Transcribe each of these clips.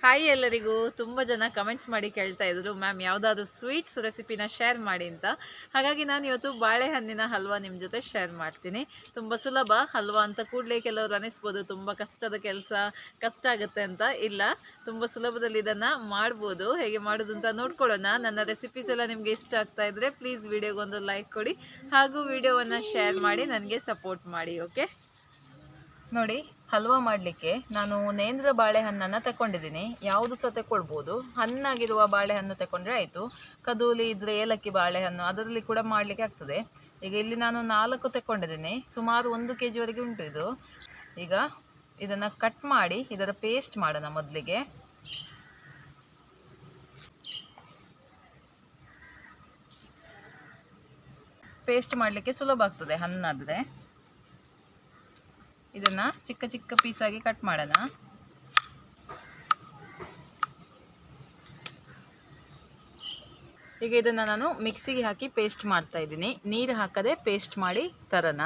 Hi ಎಲ್ಲರಿಗೂ. ತುಂಬ ಜನ ಕಮೆಂಟ್ಸ್ ಮಾಡಿ ಕೇಳ್ತಾ ಇದ್ರು, ಮ್ಯಾಮ್ ಯಾವುದಾದ್ರೂ ಸ್ವೀಟ್ಸ್ ರೆಸಿಪಿನ ಶೇರ್ ಮಾಡಿ ಅಂತ. ಹಾಗಾಗಿ ನಾನು ಇವತ್ತು ಬಾಳೆಹಣ್ಣಿನ ಹಲ್ವಾ ನಿಮ್ಮ ಜೊತೆ ಶೇರ್ ಮಾಡ್ತೀನಿ. ತುಂಬ ಸುಲಭ ಹಲ್ವಾ ಅಂತ ಕೂಡಲೇ ಕೆಲವರು ಅನಿಸ್ಬೋದು ತುಂಬ ಕಷ್ಟದ ಕೆಲಸ, ಕಷ್ಟ ಆಗುತ್ತೆ ಅಂತ. ಇಲ್ಲ, ತುಂಬ ಸುಲಭದಲ್ಲಿ ಇದನ್ನು ಮಾಡ್ಬೋದು. ಹೇಗೆ ಮಾಡೋದು ಅಂತ ನೋಡ್ಕೊಳ್ಳೋಣ. ನನ್ನ ರೆಸಿಪೀಸ್ ಎಲ್ಲ ನಿಮಗೆ ಇಷ್ಟ ಆಗ್ತಾ ಇದ್ದರೆ ಪ್ಲೀಸ್ ವಿಡಿಯೋಗೊಂದು ಲೈಕ್ ಕೊಡಿ, ಹಾಗೂ ವಿಡಿಯೋವನ್ನು ಶೇರ್ ಮಾಡಿ ನನಗೆ ಸಪೋರ್ಟ್ ಮಾಡಿ. ಓಕೆ, ನೋಡಿ, ಹಲ್ವಾ ಮಾಡಲಿಕ್ಕೆ ನಾನು ನೇಂದ್ರ ಬಾಳೆಹಣ್ಣನ್ನು ತಗೊಂಡಿದ್ದೀನಿ. ಯಾವುದು ಸಹ ತಗೊಳ್ಬೋದು. ಹಣ್ಣಾಗಿರುವ ಬಾಳೆಹಣ್ಣು ತಗೊಂಡ್ರೆ ಆಯಿತು. ಕದೂಲಿ ಇದ್ದರೆ ಏಲಕ್ಕಿ ಬಾಳೆಹಣ್ಣು, ಅದರಲ್ಲಿ ಕೂಡ ಮಾಡಲಿಕ್ಕೆ ಆಗ್ತದೆ. ಈಗ ಇಲ್ಲಿ ನಾನು 4 ತಗೊಂಡಿದ್ದೀನಿ. ಸುಮಾರು 1 kg ವರೆಗೆ ಉಂಟು ಇದು. ಈಗ ಇದನ್ನು ಕಟ್ ಮಾಡಿ ಇದರ ಪೇಸ್ಟ್ ಮಾಡೋಣ. ಮೊದಲಿಗೆ ಪೇಸ್ಟ್ ಮಾಡಲಿಕ್ಕೆ ಸುಲಭ ಆಗ್ತದೆ ಹಣ್ಣಾದರೆ. ಇದನ್ನು ಚಿಕ್ಕ ಚಿಕ್ಕ ಪೀಸಾಗಿ ಕಟ್ ಮಾಡೋಣ. ಈಗ ಇದನ್ನು ನಾನು ಮಿಕ್ಸಿಗೆ ಹಾಕಿ ಪೇಸ್ಟ್ ಮಾಡ್ತಾ ಇದ್ದೀನಿ. ನೀರು ಹಾಕದೆ ಪೇಸ್ಟ್ ಮಾಡಿ ತರೋಣ.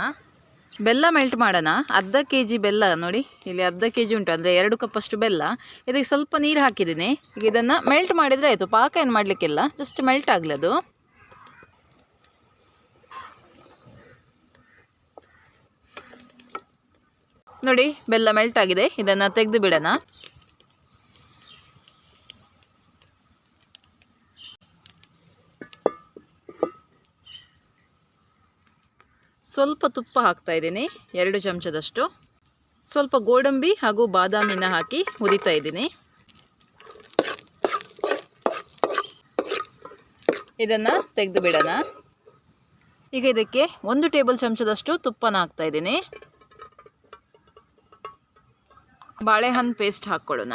ಬೆಲ್ಲ ಮೆಲ್ಟ್ ಮಾಡೋಣ. ಅರ್ಧ kg ಬೆಲ್ಲ, ನೋಡಿ ಇಲ್ಲಿ ಅರ್ಧ kg ಉಂಟು, ಅಂದರೆ 2 ಕಪ್ಪಷ್ಟು ಬೆಲ್ಲ. ಇದಕ್ಕೆ ಸ್ವಲ್ಪ ನೀರು ಹಾಕಿದ್ದೀನಿ. ಈಗ ಇದನ್ನು ಮೆಲ್ಟ್ ಮಾಡಿದರೆ ಆಯಿತು. ಪಾಕ ಏನು ಮಾಡಲಿಕ್ಕಿಲ್ಲ, ಜಸ್ಟ್ ಮೆಲ್ಟ್ ಆಗಲಿ ಅದು. ನೋಡಿ, ಬೆಲ್ಲ ಮೆಲ್ಟ್ ಆಗಿದೆ. ಇದನ್ನು ತೆಗೆದು ಬಿಡೋಣ. ಸ್ವಲ್ಪ ತುಪ್ಪ ಹಾಕ್ತಾ ಇದ್ದೀನಿ, 2 ಚಮಚದಷ್ಟು. ಸ್ವಲ್ಪ ಗೋಡಂಬಿ ಹಾಗೂ ಬಾದಾಮಿನ ಹಾಕಿ ಹುರಿತಾ ಇದ್ದೀನಿ. ಇದನ್ನು ತೆಗೆದು ಬಿಡೋಣ. ಈಗ ಇದಕ್ಕೆ 1 ಟೇಬಲ್ ಚಮಚದಷ್ಟು ತುಪ್ಪನ ಹಾಕ್ತಾ ಇದ್ದೀನಿ. ಬಾಳೆಹಣ್ಣು ಪೇಸ್ಟ್ ಹಾಕ್ಕೊಳ್ಳೋಣ.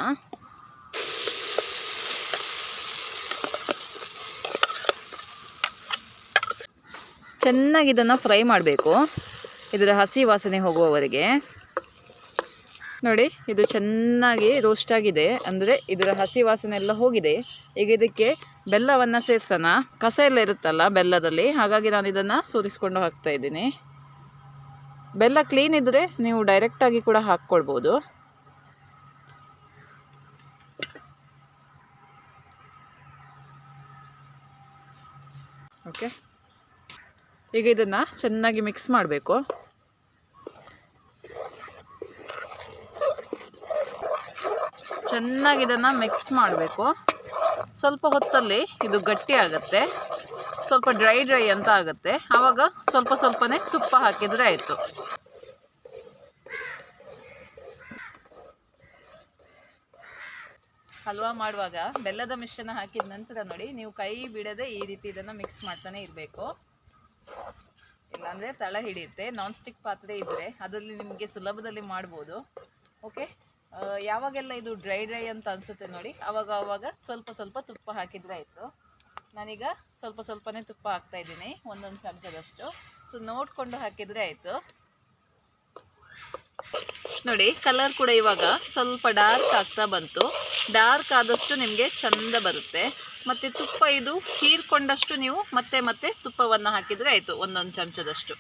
ಚೆನ್ನಾಗಿ ಇದನ್ನು ಫ್ರೈ ಮಾಡಬೇಕು, ಇದರ ಹಸಿ ವಾಸನೆ ಹೋಗುವವರೆಗೆ. ನೋಡಿ, ಇದು ಚೆನ್ನಾಗಿ ರೋಸ್ಟ್ ಆಗಿದೆ, ಅಂದರೆ ಇದರ ಹಸಿ ವಾಸನೆ ಎಲ್ಲ ಹೋಗಿದೆ. ಈಗ ಇದಕ್ಕೆ ಬೆಲ್ಲವನ್ನು ಸೇರಿಸೋಣ. ಕಸ ಎಲ್ಲ ಇರುತ್ತಲ್ಲ ಬೆಲ್ಲದಲ್ಲಿ, ಹಾಗಾಗಿ ನಾನು ಇದನ್ನು ಸೋರಿಸ್ಕೊಂಡು ಹಾಕ್ತಾ ಇದ್ದೀನಿ. ಬೆಲ್ಲ ಕ್ಲೀನ್ ಇದ್ದರೆ ನೀವು ಡೈರೆಕ್ಟಾಗಿ ಕೂಡ ಹಾಕ್ಕೊಳ್ಬೋದು. ಓಕೆ, ಈಗ ಇದನ್ನು ಚೆನ್ನಾಗಿ ಮಿಕ್ಸ್ ಮಾಡಬೇಕು. ಚೆನ್ನಾಗಿ ಇದನ್ನು ಮಿಕ್ಸ್ ಮಾಡಬೇಕು. ಸ್ವಲ್ಪ ಹೊತ್ತಲ್ಲಿ ಇದು ಗಟ್ಟಿ ಆಗುತ್ತೆ, ಸ್ವಲ್ಪ ಡ್ರೈ ಅಂತ ಆಗುತ್ತೆ. ಆವಾಗ ಸ್ವಲ್ಪ ಸ್ವಲ್ಪನೇ ತುಪ್ಪ ಹಾಕಿದರೆ ಆಯಿತು. ಹಲ್ವಾ ಮಾಡುವಾಗ ಬೆಲ್ಲದ ಮಿಶ್ರಣ ಹಾಕಿದ ನಂತರ ನೋಡಿ, ನೀವು ಕೈ ಬಿಡದೆ ಈ ರೀತಿ ಇದನ್ನು ಮಿಕ್ಸ್ ಮಾಡ್ತಾನೆ ಇರಬೇಕು. ಇಲ್ಲಾಂದರೆ ತಳ ಹಿಡಿಯುತ್ತೆ. ನಾನ್ ಸ್ಟಿಕ್ ಪಾತ್ರೆ ಇದ್ದರೆ ಅದರಲ್ಲಿ ನಿಮಗೆ ಸುಲಭದಲ್ಲಿ ಮಾಡ್ಬೋದು. ಓಕೆ, ಯಾವಾಗೆಲ್ಲ ಇದು ಡ್ರೈ ಅಂತ ಅನಿಸುತ್ತೆ ನೋಡಿ, ಆವಾಗ ಸ್ವಲ್ಪ ಸ್ವಲ್ಪ ತುಪ್ಪ ಹಾಕಿದರೆ ಆಯಿತು. ನಾನೀಗ ಸ್ವಲ್ಪ ಸ್ವಲ್ಪನೇ ತುಪ್ಪ ಹಾಕ್ತಾ ಇದ್ದೀನಿ, 1 ಚಮಚದಷ್ಟು. ಸೊ ನೋಡಿಕೊಂಡು ಹಾಕಿದರೆ ಆಯಿತು. ನೋಡಿ, ಕಲರ್ ಕೂಡ ಇವಾಗ ಸ್ವಲ್ಪ ಡಾರ್ಕ್ ಆಗ್ತಾ ಬಂತು. ಡಾರ್ಕ್ ಆದಷ್ಟು ನಿಮಗೆ ಚಂದ ಬರುತ್ತೆ. ಮತ್ತು ತುಪ್ಪ ಇದು ಹೀರ್ಕೊಂಡಷ್ಟು ನೀವು ಮತ್ತೆ ತುಪ್ಪವನ್ನು ಹಾಕಿದರೆ ಆಯಿತು, 1 ಚಮಚದಷ್ಟು.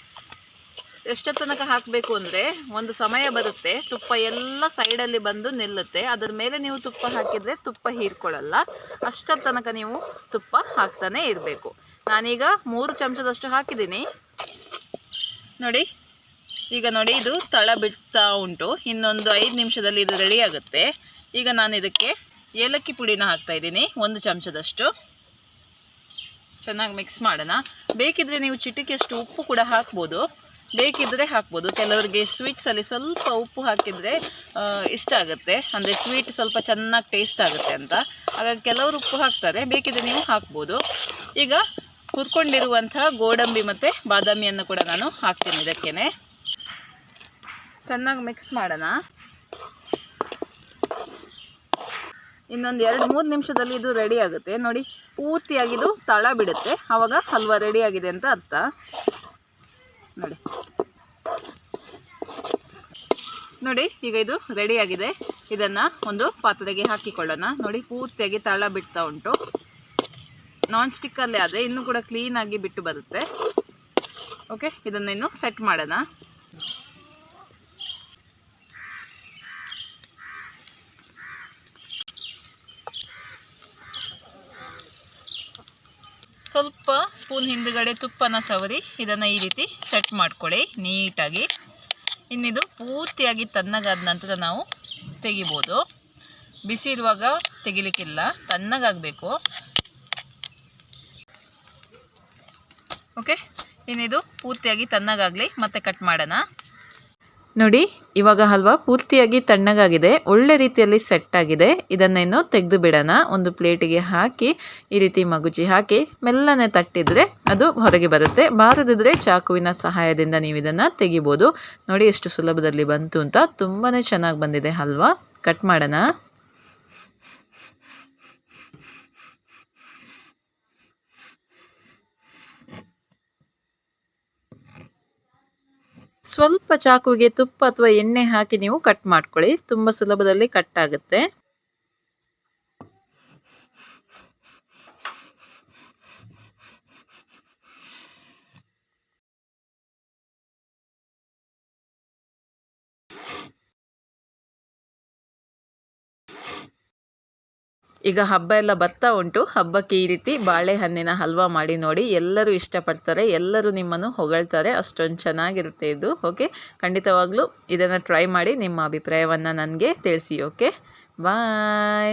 ಎಷ್ಟೋ ತನಕ ಹಾಕಬೇಕು ಅಂದರೆ, ಒಂದು ಸಮಯ ಬರುತ್ತೆ ತುಪ್ಪ ಎಲ್ಲ ಸೈಡಲ್ಲಿ ಬಂದು ನಿಲ್ಲುತ್ತೆ. ಅದರ ಮೇಲೆ ನೀವು ತುಪ್ಪ ಹಾಕಿದರೆ ತುಪ್ಪ ಹೀರ್ಕೊಳ್ಳಲ್ಲ. ಅಷ್ಟರ ತನಕ ನೀವು ತುಪ್ಪ ಹಾಕ್ತಾನೆ ಇರಬೇಕು. ನಾನೀಗ 3 ಚಮಚದಷ್ಟು ಹಾಕಿದ್ದೀನಿ. ನೋಡಿ, ಈಗ ನೋಡಿ, ಇದು ತಳ ಬಿಡ್ತಾ ಉಂಟು. ಇನ್ನೊಂದು 5 ನಿಮಿಷದಲ್ಲಿ ಇದು ರೆಡಿ ಆಗುತ್ತೆ. ಈಗ ನಾನು ಇದಕ್ಕೆ ಏಲಕ್ಕಿ ಪುಡಿನ ಹಾಕ್ತಾ ಇದ್ದೀನಿ, 1 ಚಮಚದಷ್ಟು. ಚೆನ್ನಾಗಿ ಮಿಕ್ಸ್ ಮಾಡೋಣ. ಬೇಕಿದ್ದರೆ ನೀವು ಚಿಟಿಕೆಯಷ್ಟು ಉಪ್ಪು ಕೂಡ ಹಾಕ್ಬೋದು, ಬೇಕಿದ್ದರೆ ಹಾಕ್ಬೋದು. ಕೆಲವರಿಗೆ ಸ್ವೀಟ್ಸಲ್ಲಿ ಸ್ವಲ್ಪ ಉಪ್ಪು ಹಾಕಿದರೆ ಇಷ್ಟ ಆಗುತ್ತೆ, ಅಂದರೆ ಸ್ವೀಟ್ ಸ್ವಲ್ಪ ಚೆನ್ನಾಗಿ ಟೇಸ್ಟ್ ಆಗುತ್ತೆ ಅಂತ. ಹಾಗಾಗಿ ಕೆಲವರು ಉಪ್ಪು ಹಾಕ್ತಾರೆ, ಬೇಕಿದ್ದರೆ ನೀವು ಹಾಕ್ಬೋದು. ಈಗ ಹುರ್ಕೊಂಡಿರುವಂತಹ ಗೋಡಂಬಿ ಮತ್ತು ಬಾದಾಮಿಯನ್ನು ಕೂಡ ನಾನು ಹಾಕ್ತೀನಿ ಇದಕ್ಕೇ. ಚೆನ್ನಾಗಿ ಮಿಕ್ಸ್ ಮಾಡೋಣ. ಇನ್ನೊಂದು 2-3 ನಿಮಿಷದಲ್ಲಿ ಇದು ರೆಡಿ ಆಗುತ್ತೆ. ನೋಡಿ, ಪೂರ್ತಿಯಾಗಿದು ತಳ ಬಿಡುತ್ತೆ, ಆವಾಗ ಹಲ್ವಾ ರೆಡಿ ಆಗಿದೆ ಅಂತ ಅರ್ಥ. ನೋಡಿ, ಈಗ ಇದು ರೆಡಿ ಆಗಿದೆ. ಇದನ್ನು ಒಂದು ಪಾತ್ರೆಗೆ ಹಾಕಿಕೊಳ್ಳೋಣ. ನೋಡಿ, ಪೂರ್ತಿಯಾಗಿ ತಳ ಬಿಡ್ತಾ ಉಂಟು. ನಾನ್ ಸ್ಟಿಕ್ಕಲ್ಲೇ ಆದರೆ ಇನ್ನೂ ಕೂಡ ಕ್ಲೀನಾಗಿ ಬಿಟ್ಟು ಬರುತ್ತೆ. ಓಕೆ, ಇದನ್ನು ಇನ್ನು ಸೆಟ್ ಮಾಡೋಣ. ಸ್ವಲ್ಪ ಸ್ಪೂನ್ ಹಿಂದುಗಡೆ ತುಪ್ಪನ ಸವರಿ ಇದನ್ನು ಈ ರೀತಿ ಸೆಟ್ ಮಾಡ್ಕೊಳ್ಳಿ ನೀಟಾಗಿ. ಇನ್ನಿದು ಪೂರ್ತಿಯಾಗಿ ತಣ್ಣಗಾದ ನಂತರ ನಾವು ತೆಗಿಬೋದು. ಬಿಸಿ ಇರುವಾಗ ತೆಗಿಲಿಕ್ಕಿಲ್ಲ, ತಣ್ಣಗಾಗಬೇಕು. ಓಕೆ, ಇನ್ನಿದು ಪೂರ್ತಿಯಾಗಿ ತಣ್ಣಗಾಗಲಿ, ಮತ್ತೆ ಕಟ್ ಮಾಡೋಣ. ನೋಡಿ, ಇವಾಗ ಹಲ್ವಾ ಪೂರ್ತಿಯಾಗಿ ತಣ್ಣಗಾಗಿದೆ, ಒಳ್ಳೆ ರೀತಿಯಲ್ಲಿ ಸೆಟ್ ಆಗಿದೆ. ಇದನ್ನೇನು ತೆಗೆದು ಬಿಡೋಣ. ಒಂದು ಪ್ಲೇಟಿಗೆ ಹಾಕಿ ಈ ರೀತಿ ಮಗುಚಿ ಹಾಕಿ ಮೆಲ್ಲನೆ ತಟ್ಟಿದ್ರೆ ಅದು ಹೊರಗೆ ಬರುತ್ತೆ. ಬಾರದಿದ್ರೆ ಚಾಕುವಿನ ಸಹಾಯದಿಂದ ನೀವು ಇದನ್ನು ತೆಗಿಬೋದು. ನೋಡಿ ಎಷ್ಟು ಸುಲಭದಲ್ಲಿ ಬಂತು ಅಂತ. ತುಂಬಾ ಚೆನ್ನಾಗಿ ಬಂದಿದೆ ಹಲ್ವಾ. ಕಟ್ ಮಾಡೋಣ. ಸ್ವಲ್ಪ ಚಾಕುವಿಗೆ ತುಪ್ಪ ಅಥವಾ ಎಣ್ಣೆ ಹಾಕಿ ನೀವು ಕಟ್ ಮಾಡ್ಕೊಳ್ಳಿ. ತುಂಬ ಸುಲಭದಲ್ಲಿ ಕಟ್ ಆಗುತ್ತೆ. ಈಗ ಹಬ್ಬ ಎಲ್ಲ ಬರ್ತಾ ಉಂಟು. ಹಬ್ಬಕ್ಕೆ ಈ ರೀತಿ ಬಾಳೆಹಣ್ಣಿನ ಹಲ್ವಾ ಮಾಡಿ ನೋಡಿ, ಎಲ್ಲರೂ ಇಷ್ಟಪಡ್ತಾರೆ, ಎಲ್ಲರೂ ನಿಮ್ಮನ್ನು ಹೊಗಳ್ತಾರೆ. ಅಷ್ಟೊಂದು ಚೆನ್ನಾಗಿರುತ್ತೆ ಇದು. ಓಕೆ, ಖಂಡಿತವಾಗ್ಲೂ ಇದನ್ನು ಟ್ರೈ ಮಾಡಿ ನಿಮ್ಮ ಅಭಿಪ್ರಾಯವನ್ನು ನನಗೆ ತಿಳಿಸಿ. ಓಕೆ, ಬಾಯ್.